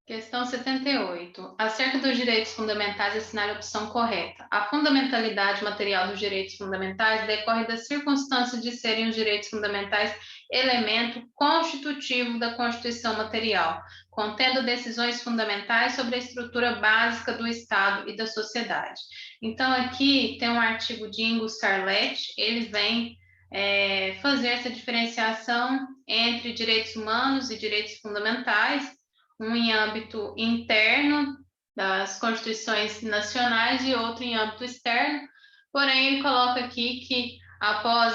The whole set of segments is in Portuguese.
Questão 78. Acerca dos direitos fundamentais, assinale a opção correta. A fundamentalidade material dos direitos fundamentais decorre da circunstância de serem os direitos fundamentais elemento constitutivo da Constituição material, contendo decisões fundamentais sobre a estrutura básica do Estado e da sociedade. Então, aqui tem um artigo de Ingo Sarlet, ele vem fazer essa diferenciação entre direitos humanos e direitos fundamentais, um em âmbito interno das constituições nacionais e outro em âmbito externo. Porém, ele coloca aqui que após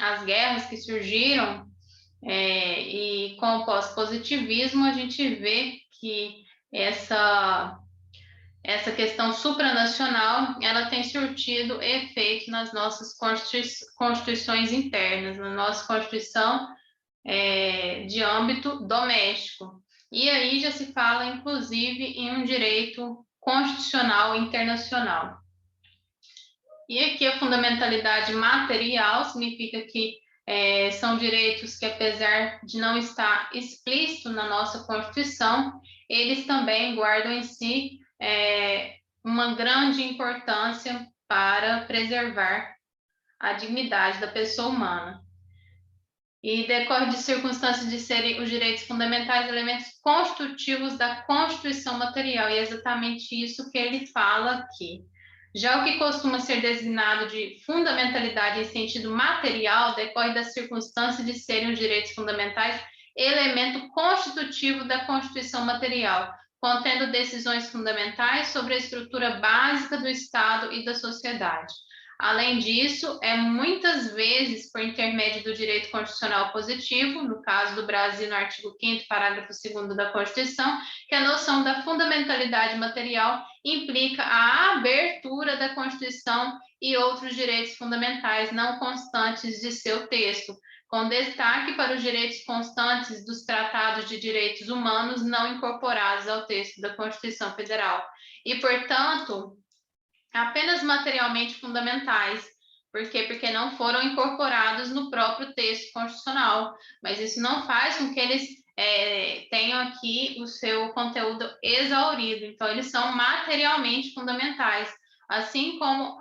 as guerras que surgiram e com o pós-positivismo, a gente vê que essa questão supranacional ela tem surtido efeito nas nossas constituições internas, na nossa Constituição de âmbito doméstico. E aí já se fala, inclusive, em um direito constitucional internacional. E aqui a fundamentalidade material significa que são direitos que, apesar de não estar explícito na nossa Constituição, eles também guardam em si uma grande importância para preservar a dignidade da pessoa humana. E decorre de circunstâncias de serem os direitos fundamentais elementos constitutivos da Constituição material, e é exatamente isso que ele fala aqui. Já o que costuma ser designado de fundamentalidade em sentido material decorre da circunstância de serem os direitos fundamentais elemento constitutivo da Constituição material, contendo decisões fundamentais sobre a estrutura básica do Estado e da sociedade. Além disso, muitas vezes por intermédio do direito constitucional positivo, no caso do Brasil, no artigo 5º, parágrafo 2º da Constituição, que a noção da fundamentalidade material implica a abertura da Constituição e outros direitos fundamentais não constantes de seu texto, com destaque para os direitos constantes dos tratados de direitos humanos não incorporados ao texto da Constituição Federal. E, portanto, apenas materialmente fundamentais. Por quê? Porque não foram incorporados no próprio texto constitucional, mas isso não faz com que eles tenham aqui o seu conteúdo exaurido. Então, eles são materialmente fundamentais, assim como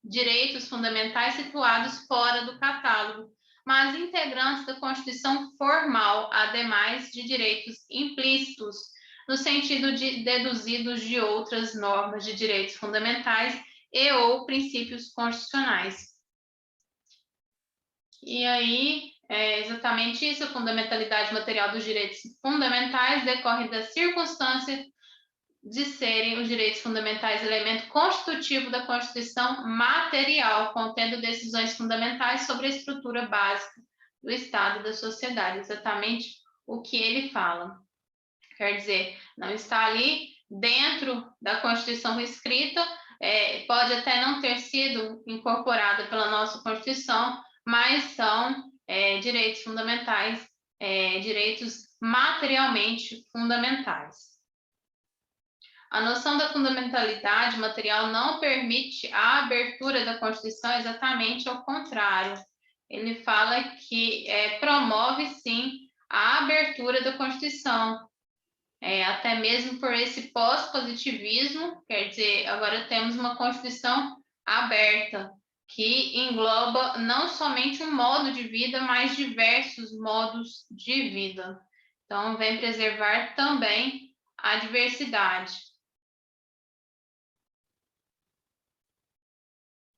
direitos fundamentais situados fora do catálogo, mas integrantes da Constituição formal, ademais de direitos implícitos, no sentido de deduzidos de outras normas de direitos fundamentais e ou princípios constitucionais. E aí, é exatamente isso, a fundamentalidade material dos direitos fundamentais decorre da circunstância de serem os direitos fundamentais elemento constitutivo da Constituição material, contendo decisões fundamentais sobre a estrutura básica do Estado e da sociedade, exatamente o que ele fala. Quer dizer, não está ali dentro da Constituição escrita, pode até não ter sido incorporada pela nossa Constituição, mas são direitos fundamentais, direitos materialmente fundamentais. A noção da fundamentalidade material não permite a abertura da Constituição, exatamente ao contrário. Ele fala que promove, sim, a abertura da Constituição, até mesmo por esse pós-positivismo, quer dizer, agora temos uma Constituição aberta, que engloba não somente um modo de vida, mas diversos modos de vida. Então, vem preservar também a diversidade.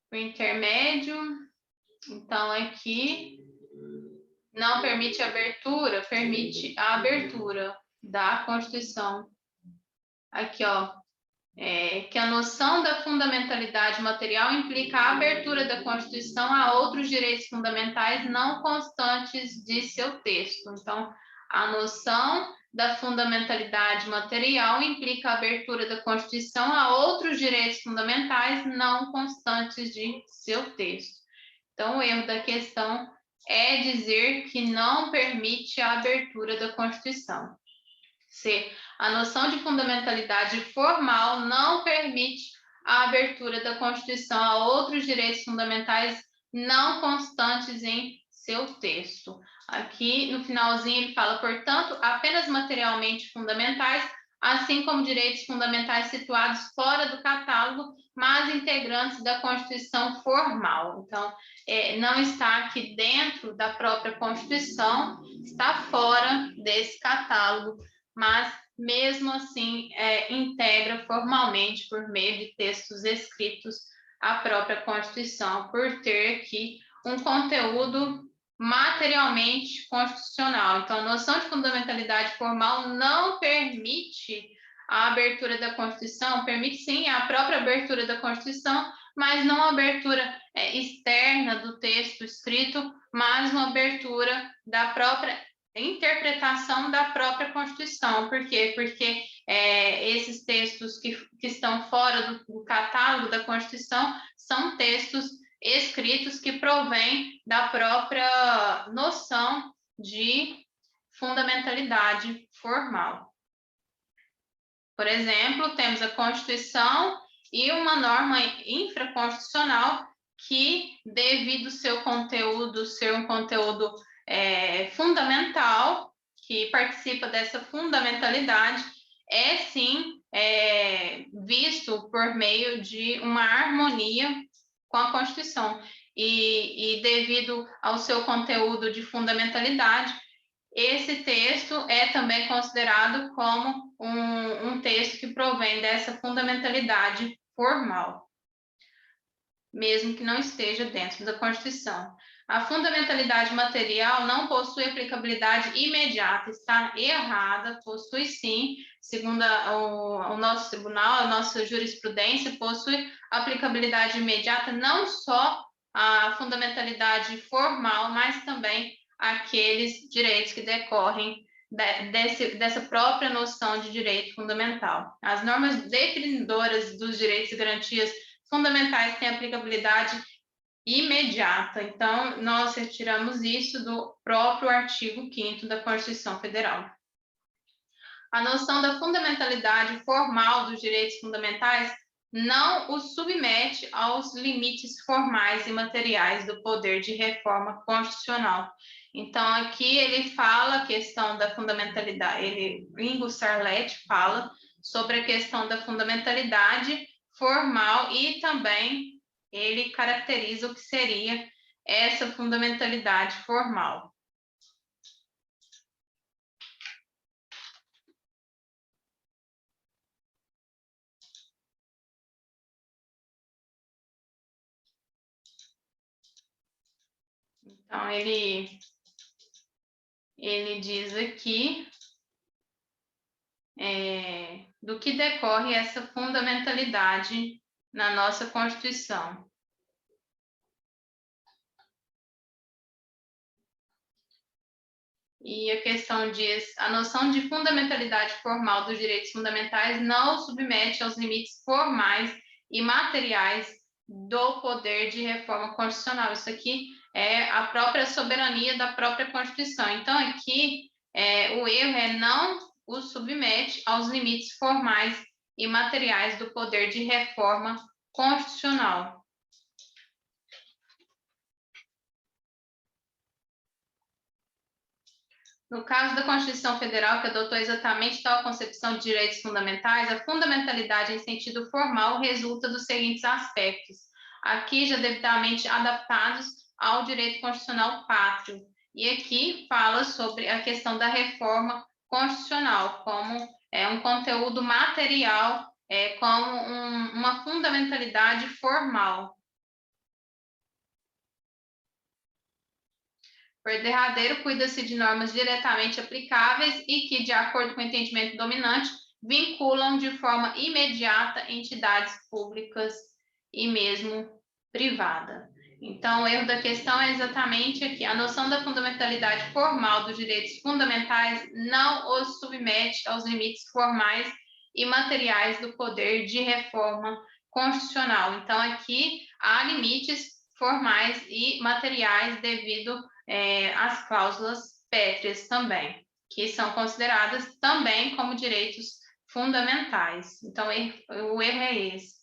O intermédio, então, aqui não permite abertura, permite a abertura da Constituição. Aqui, ó, que a noção da fundamentalidade material implica a abertura da Constituição a outros direitos fundamentais não constantes de seu texto. Então, a noção da fundamentalidade material implica a abertura da Constituição a outros direitos fundamentais não constantes de seu texto. Então, o erro da questão é dizer que não permite a abertura da Constituição. C. A noção de fundamentalidade formal não permite a abertura da Constituição a outros direitos fundamentais não constantes em seu texto. Aqui no finalzinho ele fala, portanto, apenas materialmente fundamentais, assim como direitos fundamentais situados fora do catálogo, mas integrantes da Constituição formal. Então, não está aqui dentro da própria Constituição, está fora desse catálogo, mas mesmo assim integra formalmente por meio de textos escritos a própria Constituição, por ter aqui um conteúdo materialmente constitucional. Então, a noção de fundamentalidade formal não permite a abertura da Constituição, permite sim a própria abertura da Constituição, mas não a abertura externa do texto escrito, mas uma abertura da própria interpretação da própria Constituição. Por quê? Porque esses textos que estão fora do catálogo da Constituição são textos escritos que provêm da própria noção de fundamentalidade formal. Por exemplo, temos a Constituição e uma norma infraconstitucional que, devido ao seu conteúdo ser um conteúdo fundamental, que participa dessa fundamentalidade, sim visto por meio de uma harmonia com a Constituição. E devido ao seu conteúdo de fundamentalidade, esse texto é também considerado como um texto que provém dessa fundamentalidade formal, mesmo que não esteja dentro da Constituição. A fundamentalidade material não possui aplicabilidade imediata, está errada, possui sim, segundo o nosso tribunal, a nossa jurisprudência, possui aplicabilidade imediata não só a fundamentalidade formal, mas também aqueles direitos que decorrem dessa própria noção de direito fundamental. As normas definidoras dos direitos e garantias fundamentais têm aplicabilidade imediata. Então, nós retiramos isso do próprio artigo 5º da Constituição Federal. A noção da fundamentalidade formal dos direitos fundamentais não os submete aos limites formais e materiais do poder de reforma constitucional. Então, aqui ele fala a questão da fundamentalidade, Ingo Sarlet fala sobre a questão da fundamentalidade formal e também ele caracteriza o que seria essa fundamentalidade formal. Então, ele diz aqui do que decorre essa fundamentalidade na nossa Constituição. E a questão diz, a noção de fundamentalidade formal dos direitos fundamentais não submete aos limites formais e materiais do poder de reforma constitucional. Isso aqui é a própria soberania da própria Constituição. Então, aqui, o erro não o submete aos limites formais e materiais do poder de reforma constitucional. No caso da Constituição Federal, que adotou exatamente tal concepção de direitos fundamentais, a fundamentalidade em sentido formal resulta dos seguintes aspectos, aqui já devidamente adaptados ao direito constitucional pátrio. E aqui fala sobre a questão da reforma constitucional, como um conteúdo material, como uma fundamentalidade formal. Por derradeiro, cuida-se de normas diretamente aplicáveis e que, de acordo com o entendimento dominante, vinculam de forma imediata entidades públicas e mesmo privada. Então, o erro da questão é exatamente aqui. A noção da fundamentalidade formal dos direitos fundamentais não os submete aos limites formais e materiais do poder de reforma constitucional. Então, aqui há limites formais e materiais devido as cláusulas pétreas também, que são consideradas também como direitos fundamentais. Então, o erro é esse.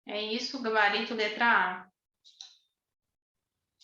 É isso, gabarito letra A.